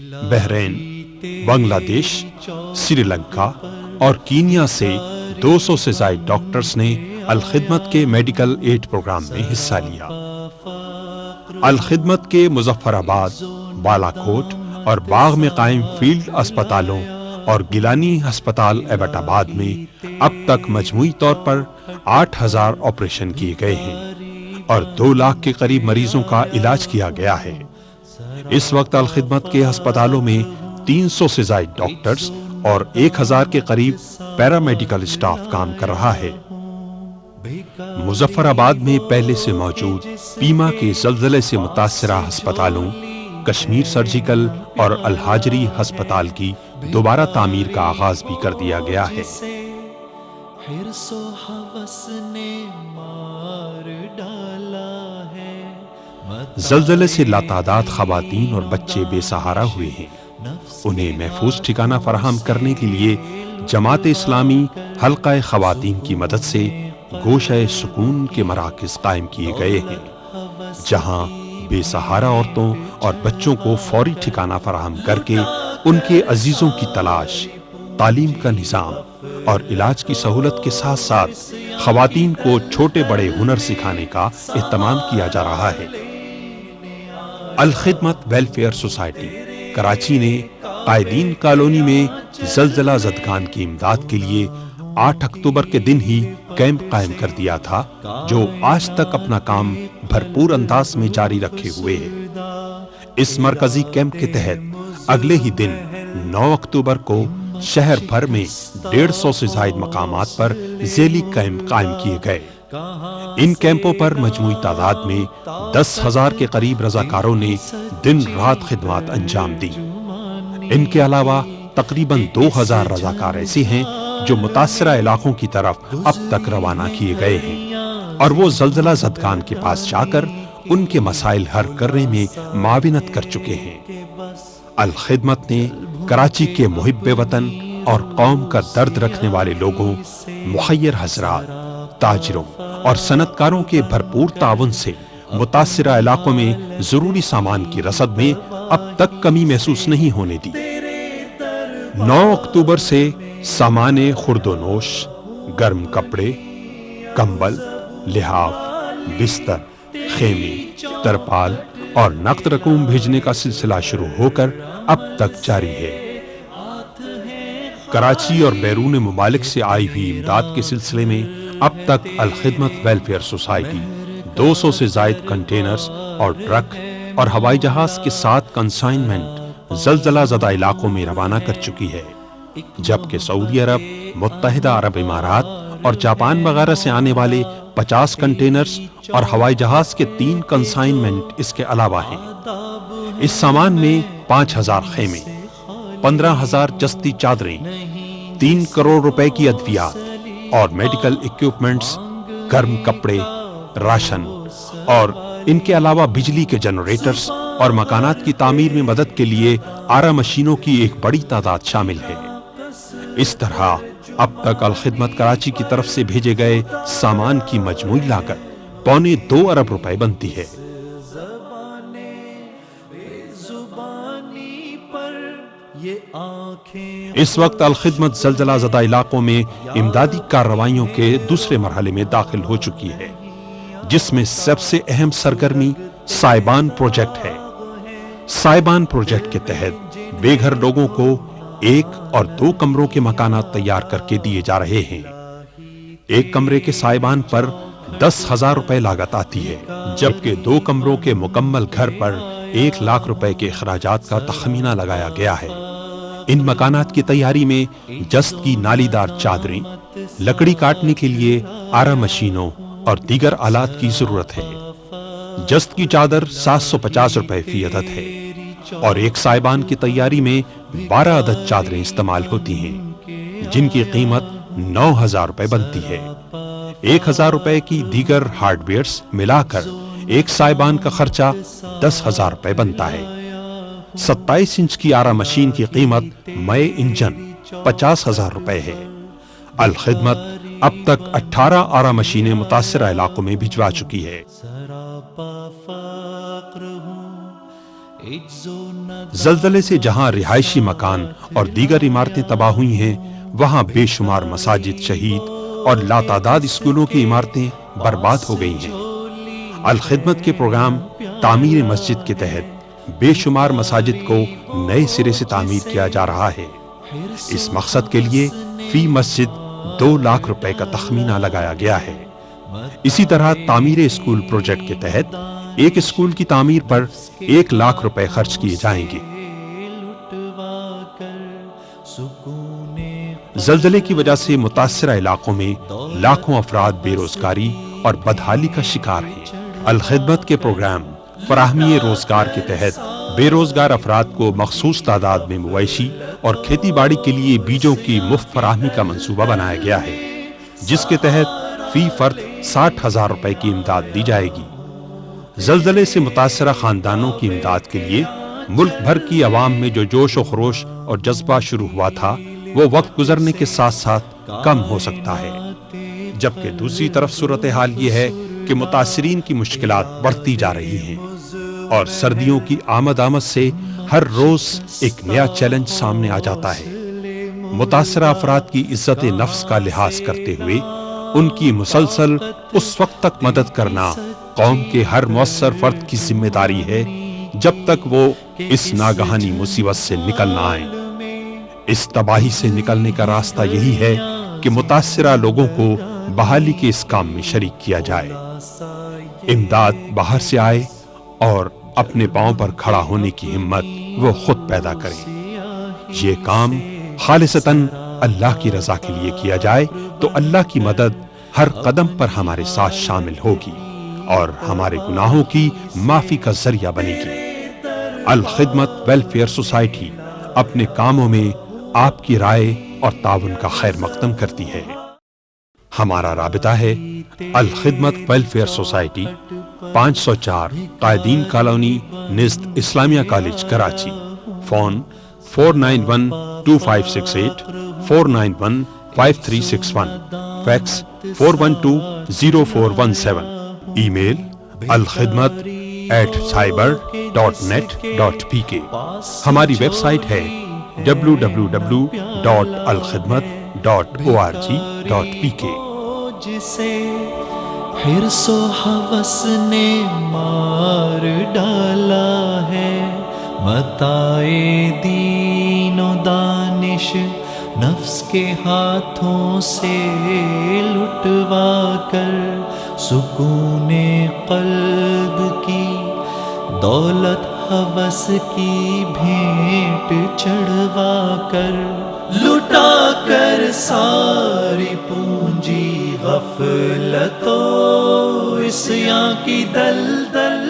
بحرین، بنگلہ دیش، سری لنکا اور کینیا سے 200 سے زائد ڈاکٹرز نے الخدمت کے میڈیکل ایڈ پروگرام میں حصہ لیا۔ الخدمت کے مظفر آباد، بالا کوٹ اور باغ میں قائم فیلڈ اسپتالوں اور گیلانی ہسپتال ایبٹ آباد میں اب تک مجموعی طور پر 8000 آپریشن کیے گئے ہیں اور 2 لاکھ کے قریب مریضوں کا علاج کیا گیا ہے۔ اس وقت الخدمت کے ہسپتالوں میں 300 سے زائد ڈاکٹرز اور 1000 کے قریب پیرامیڈیکل اسٹاف کام کر رہا ہے۔ مظفر آباد میں پہلے سے موجود پیما کے زلزلے سے متاثرہ ہسپتالوں، کشمیر سرجیکل اور الحاجری ہسپتال کی دوبارہ تعمیر کا آغاز بھی کر دیا گیا ہے۔ زلزلے سے لاتعداد خواتین اور بچے بے سہارا ہوئے ہیں۔ انہیں محفوظ ٹھکانہ فراہم کرنے کے لیے جماعت اسلامی حلقہ خواتین کی مدد سے گوشہ سکون کے مراکز قائم کیے گئے ہیں، جہاں بے سہارا عورتوں اور بچوں کو فوری ٹھکانہ فراہم کر کے ان کے عزیزوں کی تلاش، تعلیم کا نظام اور علاج کی سہولت کے ساتھ ساتھ خواتین کو چھوٹے بڑے ہنر سکھانے کا اہتمام کیا جا رہا ہے۔ الخدمت ویلفیئر سوسائٹی کراچی نے قائدین کالونی میں زلزلہ زدگان کی امداد کے لیے 8 اکتوبر کے دن ہی کیمپ قائم کر دیا تھا، جو آج تک اپنا کام بھرپور انداز میں جاری رکھے ہوئے ہے۔ اس مرکزی کیمپ کے تحت اگلے ہی دن 9 اکتوبر کو شہر بھر میں 150 سے زائد مقامات پر ذیلی کیمپ قائم کیے گئے۔ ان کیمپوں پر مجموعی تعداد میں 10,000 کے قریب رضاکاروں نے دن رات خدمات انجام دی۔ ان کے علاوہ تقریباً 2000 رضاکار ایسے ہیں جو متاثرہ علاقوں کی طرف اب تک روانہ کیے گئے ہیں اور وہ زلزلہ زدگان کے پاس جا کر ان کے مسائل حل کرنے میں معاونت کر چکے ہیں۔ الخدمت نے کراچی کے محب وطن اور قوم کا درد رکھنے والے لوگوں، مخیر حضرات، تاجروں اور صنعت کاروں کے بھرپور تعاون سے متاثرہ علاقوں میں ضروری سامان کی رسد میں اب تک کمی محسوس نہیں ہونے دی۔ 9 اکتوبر سے سامان خورد و نوش، گرم کپڑے، کمبل، لحاف، بستر، خیمے، ترپال اور نقد رقوم بھیجنے کا سلسلہ شروع ہو کر اب تک جاری ہے۔ کراچی اور بیرون ممالک سے آئی ہوئی امداد کے سلسلے میں اب تک الخدمت ویلفیئر سوسائٹی 200 سے زائد کنٹینرز اور ٹرک اور ہوائی جہاز کے 7 کنسائنمنٹ زلزلہ زدہ علاقوں میں روانہ کر چکی ہے، جبکہ سعودی عرب، متحدہ عرب امارات اور جاپان وغیرہ سے آنے والے 50 کنٹینرز اور ہوائی جہاز کے 3 کنسائنمنٹ اس کے علاوہ ہیں۔ اس سامان میں 5000 خیمے، 15000 جستی چادریں، 3 کروڑ روپے کی ادویات اور میڈیکل ایکوپمنٹس، گرم کپڑے، راشن اور ان کے علاوہ بجلی کے جنریٹرز اور مکانات کی تعمیر میں مدد کے لیے آرا مشینوں کی ایک بڑی تعداد شامل ہے۔ اس طرح اب تک الخدمت کراچی کی طرف سے بھیجے گئے سامان کی مجموعی لاگت 2.25 ارب روپے بنتی ہے۔ اس وقت الخدمت زلزلہ زدہ علاقوں میں امدادی کارروائیوں کے دوسرے مرحلے میں داخل ہو چکی ہے، جس میں سب سے اہم سرگرمی سائبان پروجیکٹ ہے۔ سائبان پروجیکٹ کے تحت بے گھر لوگوں کو 1 اور 2 کمروں کے مکانات تیار کر کے دیے جا رہے ہیں۔ 1 کمرے کے سائبان پر 10,000 روپے لاگت آتی ہے، جبکہ 2 کمروں کے مکمل گھر پر 1 لاکھ روپے کے اخراجات کا تخمینہ لگایا گیا ہے۔ ان مکانات کی تیاری میں جست کی نالی دار چادریں، لکڑی کاٹنے کے لیے آرا مشینوں اور دیگر آلات کی ضرورت ہے۔ جست کی چادر 750 روپے فی عدد ہے اور ایک سائبان کی تیاری میں 12 عدد چادریں استعمال ہوتی ہیں، جن کی قیمت 9,000 روپے بنتی ہے۔ 1,000 روپے کی دیگر ہارڈ ویئرز ملا کر ایک سائبان کا خرچہ 10,000 روپے بنتا ہے۔ 27 انچ کی آرا مشین کی قیمت مئے انجن 50,000 روپے ہے۔ الخدمت اب تک 18 آرا مشینیں متاثرہ علاقوں میں بھجوا چکی ہے۔ زلزلے سے جہاں رہائشی مکان اور دیگر عمارتیں تباہ ہوئی ہیں، وہاں بے شمار مساجد شہید اور لاتعداد اسکولوں کی عمارتیں برباد ہو گئی ہیں۔ الخدمت کے پروگرام تعمیر مسجد کے تحت بے شمار مساجد کو نئے سرے سے تعمیر کیا جا رہا ہے۔ اس مقصد کے لیے فی مسجد 2 لاکھ روپے کا تخمینہ لگایا گیا ہے۔ اسی طرح تعمیر اسکول پروجیکٹ کے تحت ایک اسکول کی تعمیر پر 1 لاکھ روپے خرچ کیے جائیں گے۔ زلزلے کی وجہ سے متاثرہ علاقوں میں لاکھوں افراد بے روزگاری اور بدحالی کا شکار ہیں۔ الخدمت کے پروگرام فراہمی روزگار کے تحت بے روزگار افراد کو مخصوص تعداد میں مویشی اور کھیتی باڑی کے لیے بیجوں کی مفت فراہمی کا منصوبہ بنایا گیا ہے، جس کے تحت فی فرد 60,000 روپے کی امداد دی جائے گی۔ زلزلے سے متاثرہ خاندانوں کی امداد کے لیے ملک بھر کی عوام میں جو جوش و خروش اور جذبہ شروع ہوا تھا، وہ وقت گزرنے کے ساتھ ساتھ کم ہو سکتا ہے، جبکہ دوسری طرف صورتحال یہ ہے کہ متاثرین کی مشکلات بڑھتی جا رہی ہیں اور سردیوں کی آمد سے ہر روز ایک نیا چیلنج سامنے آ جاتا ہے۔ متاثرہ افراد کی عزت نفس کا لحاظ کرتے ہوئے ان کی مسلسل اس وقت تک مدد کرنا قوم کے ہر مؤثر فرد کی ذمہ داری ہے جب تک وہ اس ناگہانی مصیبت سے نکل نہ آئیں۔ اس تباہی سے نکلنے کا راستہ یہی ہے کہ متاثرہ لوگوں کو بحالی کے اس کام میں شریک کیا جائے، امداد باہر سے آئے اور اپنے پاؤں پر کھڑا ہونے کی ہمت وہ خود پیدا کریں۔ یہ کام خالصتاً اللہ کی رضا کے لیے کیا جائے تو اللہ کی مدد ہر قدم پر ہمارے ساتھ شامل ہوگی اور ہمارے گناہوں کی معافی کا ذریعہ بنے گی۔ الخدمت ویلفیئر سوسائٹی اپنے کاموں میں آپ کی رائے اور تعاون کا خیر مقدم کرتی ہے۔ ہمارا رابطہ ہے الخدمت ویلفیئر سوسائٹی، 504 قائدین کالونی نزد اسلامیہ کالج کراچی۔ فون 4912568 4915361، فیکس 4120417، ای میل alkhidmat@cyber.net.pk۔ ہماری ویب سائٹ ہے www.alkhidmat.org.pk۔ جسے حرص و ہوس نے مار ڈالا ہے، متاع دین و دانش نفس کے ہاتھوں سے لٹوا کر، سکون قلب کی دولت ہوس کی بھینٹ چڑھوا کر، لٹا کر ساری پونجی غفلت و عصیاں کی دلدل